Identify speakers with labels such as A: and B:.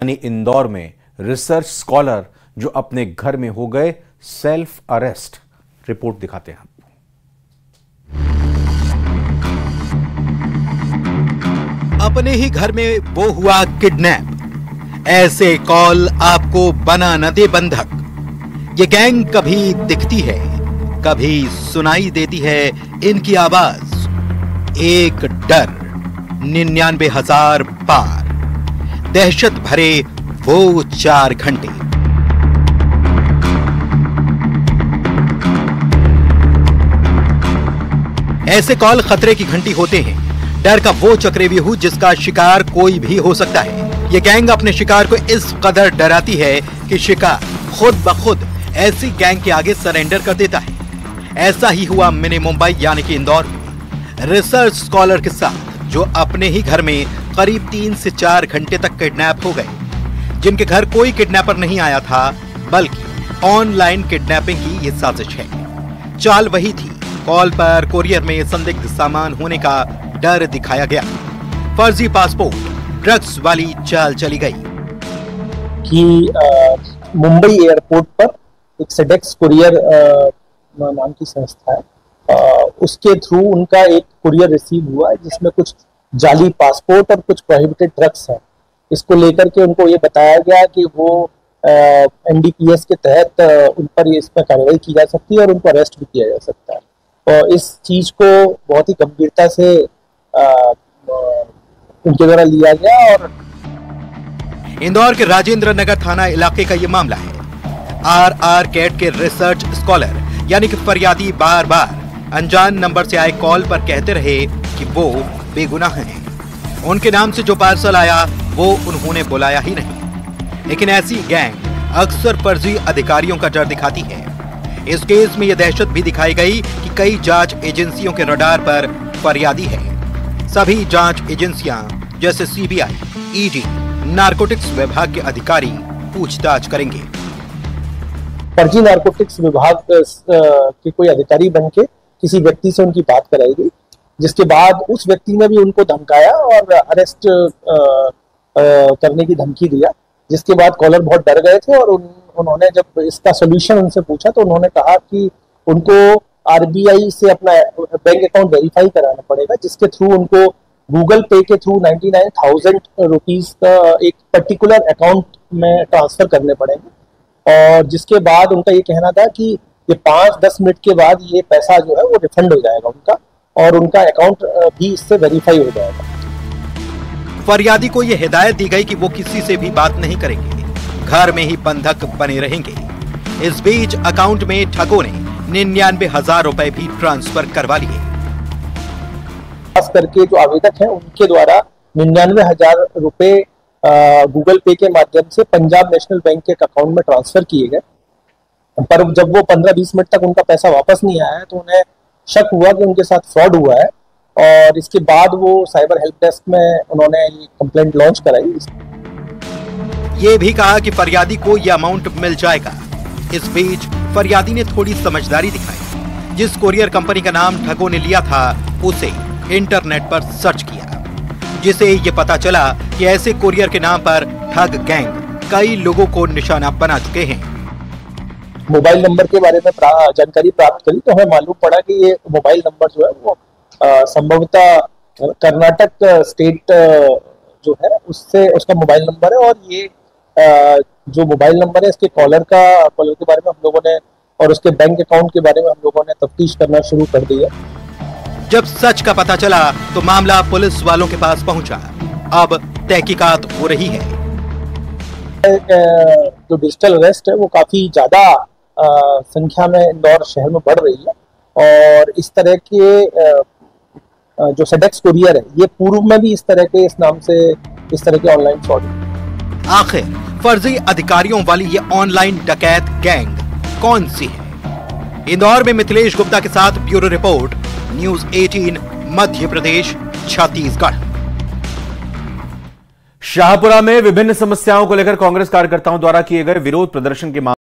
A: यानी इंदौर में research scholar जो अपने घर में हो गए सेल्फ अरेस्ट। रिपोर्ट दिखाते हैं आपको।
B: अपने ही घर में वो हुआ किडनैप। ऐसे कॉल आपको बना न दे बंधक। ये गैंग कभी दिखती है, कभी सुनाई देती है इनकी आवाज। एक डर 99,000 पार, दहशत भरे वो 4 घंटे। ऐसे कॉल खतरे की घंटी होते हैं, डर का वो चक्रव्यूह जिसका शिकार कोई भी हो सकता है। ये गैंग अपने शिकार को इस कदर डराती है कि शिकार खुद ब खुद ऐसी गैंग के आगे सरेंडर कर देता है। ऐसा ही हुआ मिनी मुंबई यानी कि इंदौर में रिसर्च स्कॉलर के साथ, जो अपने ही घर में करीब 3 से 4 घंटे तक किडनैप हो गए। जिनके घर कोई किडनैपर नहीं आया था, बल्कि ऑनलाइन किडनैपिंग की ये साजिश है। चाल वही थी, कॉल पर कोरियर में संदिग्ध सामान होने का डर दिखाया गया। फर्जी पासपोर्ट, ड्रग्स वाली चाल चली गई
C: कि मुंबई एयरपोर्ट पर एक सेडेक्स कुरियर नाम की संस्था है, उसके थ्रू उनका एक कुरियर रिसीव हुआ जिसमें कुछ जाली पासपोर्ट और कुछ प्रोहिबिटेड ड्रग्स हैं। इसको लेकर के उनको ये बताया गया कि वो एनडीपीएस के तहत उन पर इस पर कार्रवाई की जा सकती है और उनको अरेस्ट भी किया जा सकता है। और इस चीज को बहुत ही गंभीरता से उनके द्वारा लिया गया। और
B: इंदौर के राजेंद्र नगर थाना इलाके का ये मामला है। आर कैट के रिसर्च स्कॉलर यानी कि फरियादी बार बार अनजान नंबर से आए कॉल पर कहते रहे कि वो बेगुनाह हैं। उनके नाम से जो पार्सल आया वो उन्होंने बुलाया ही नहीं। लेकिन ऐसी गैंग अक्सर फर्जी अधिकारियों का डर दिखाती है। इस केस में यह दहशत भी दिखाई गई कि कई जांच एजेंसियों के रडार पर फरियादी है। सभी जांच एजेंसियां जैसे सीबीआई, ईडी, नारकोटिक्स विभाग के अधिकारी पूछताछ करेंगे।
C: फर्जी नारकोटिक्स विभाग के कोई अधिकारी बनके किसी व्यक्ति से उनकी बात कराई गई, जिसके बाद उस व्यक्ति ने भी उनको धमकाया और अरेस्ट करने की धमकी दिया। जिसके बाद कॉलर बहुत डर गए थे और उन्होंने जब इसका सोल्यूशन उनसे पूछा तो उन्होंने कहा कि उनको आरबीआई से अपना बैंक अकाउंट वेरीफाई कराना पड़ेगा, जिसके थ्रू उनको गूगल पे के थ्रू 99,000 रुपीज का एक पर्टिकुलर अकाउंट में ट्रांसफर करने पड़ेंगे। और जिसके बाद उनका ये कहना था कि ये 5-10 मिनट के बाद ये पैसा जो है वो रिफंड हो जाएगा उनका, और उनका अकाउंट भी इससे वेरीफाई हो जाएगा।
B: फरियादी को यह हिदायत दी गई कि वो किसी से भी बात नहीं करेंगे, घर में ही बंधक बने रहेंगे। इस बीच अकाउंट में ठगों ने 99,000 रुपए भी ट्रांसफर करवा लिए।
C: खास करके जो आवेदक हैं उनके द्वारा 99,000 रुपए गूगल पे के माध्यम से पंजाब नेशनल बैंक के अकाउंट में ट्रांसफर किए गए। पर जब वो 15-20 मिनट तक उनका पैसा वापस नहीं आया तो उन्हें शक हुआ कि उनके साथ फ्रॉड हुआ है, और इसके बाद वो साइबर हेल्प डेस्क में उन्होंने ये कंप्लेंट लॉन्च कराई।
B: ये भी कहा कि फरियादी को ये अमाउंट मिल जाएगा। इस बीच फरियादी ने थोड़ी समझदारी दिखाई। जिस कुरियर कंपनी का नाम ठगों ने लिया था उसे इंटरनेट पर सर्च किया, जिसे ये पता चला कि ऐसे कुरियर के नाम पर ठग गैंग कई लोगों को निशाना बना चुके हैं।
C: मोबाइल नंबर के बारे में जानकारी प्राप्त करी तो हमें मालूम पड़ा कि ये मोबाइल नंबर जो है वो संभवतः कर्नाटक स्टेट जो है उससे उसका मोबाइल नंबर है। और ये जो मोबाइल नंबर है इसके कॉलर के बारे में हम लोगों ने और उसके बैंक अकाउंट के बारे में हम लोगों ने तफ्तीश करना शुरू कर दी है।
B: जब सच का पता चला तो मामला पुलिस वालों के पास पहुंचा। अब तहकीकात हो रही है।
C: जो डिजिटल अरेस्ट है वो काफी ज्यादा संख्या में इंदौर शहर में बढ़ रही है, और इस तरह के जो सेडेक्स कुरियर है ये पूर्व में भी इस तरह के इस नाम से इस तरह के ऑनलाइन फ्रॉड।
B: आखिर फर्जी अधिकारियों वाली ये ऑनलाइन डकैत गैंग कौन सी है? इंदौर में मिथिलेश गुप्ता के साथ bureau report, news 18 Madhya Pradesh, Chhattisgarh.
A: Shahpura में विभिन्न समस्याओं को लेकर कांग्रेस कार्यकर्ताओं द्वारा किए गए विरोध प्रदर्शन के